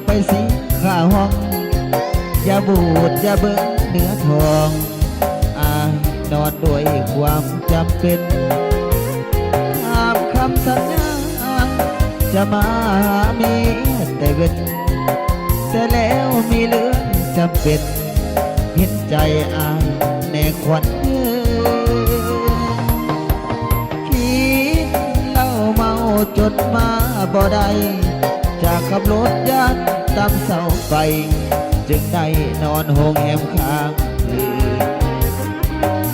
ไปสิข้าห้องอย่าบูดอย่าเบิ้งเนื้อทองอายนอนด้วยความจำเป็นตามคำสัญญาจะมาหาเมียแต่เว้นแต่แล้วมีเรื่องจำเป็นเห็นใจอายในควันคิดเหล้าเมาจนมาบ่ได้จากขับรถยันตามเสาไฟจึงได้นอนห้องแหมข้างคืน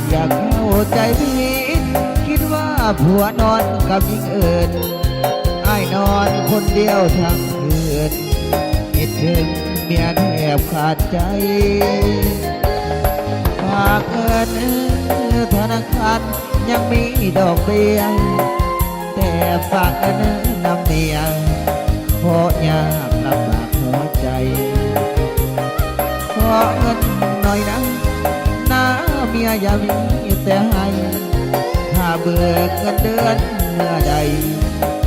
อยากเข้าใจผิดคิดว่าผัวนอนกับหญิงอื่นอ้ายนอนคนเดียวทั้งคืนคิดถึงเมียแทบขาดใจฝากเงินธนาคารยังมีดอกเบี้ยแต่ฝากเงินนำเมียเพราะยากลำบากหัวใจขอเงินหน่อยนะเมียอย่ามีแต่ให้ถ้าเบิกเงินเดือนเมื่อใด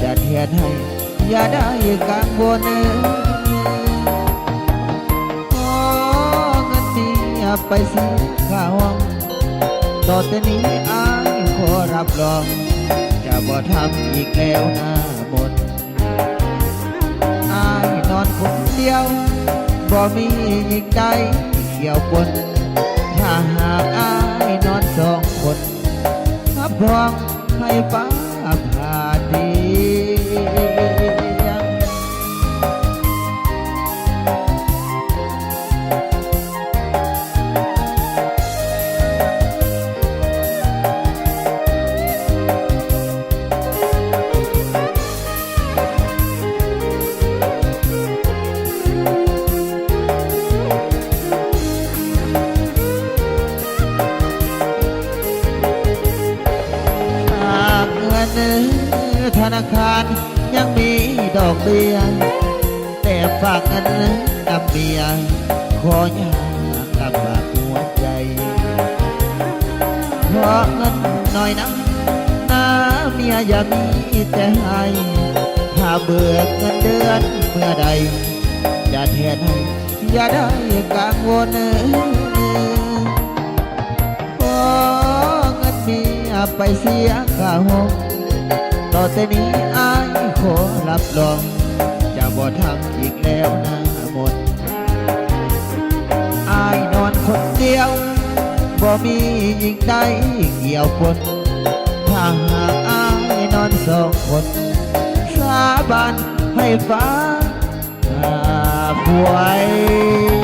จะแทนให้อย่าได้กังวลขอเงินนี้ไปซื้อข้าวต่อแต่นี้อายขอรับรองจะบ่ทำอีกแล้วหน้าหมดอายนอนคนเดียวบ่มีหญิงใดเกี่ยวปนถ้าหากอายนอนสองคนรับรองให้ฟ้าผ่าดีธนาคารยังมีดอกเบี้ยแต่ฝากเงินกับเมียขอยากลำบากหัวใจขอเงินหน่อยนะเมียอย่ามีแต่ให้ถ้าเบิกเงินเดือนเมื่อใดจะแทนให้อย่าได้กังวลขอเงินเมียไปเสียค่าห้องต่อแต่นี้อายขอรับรองจะบ่ทำอีกแล้วนะหมดอายนอนคนเดียวบ่มีหญิงใดเกี่ยวคนถ้าหากอายนอนสองคนสาบานให้ฟ้าป่วย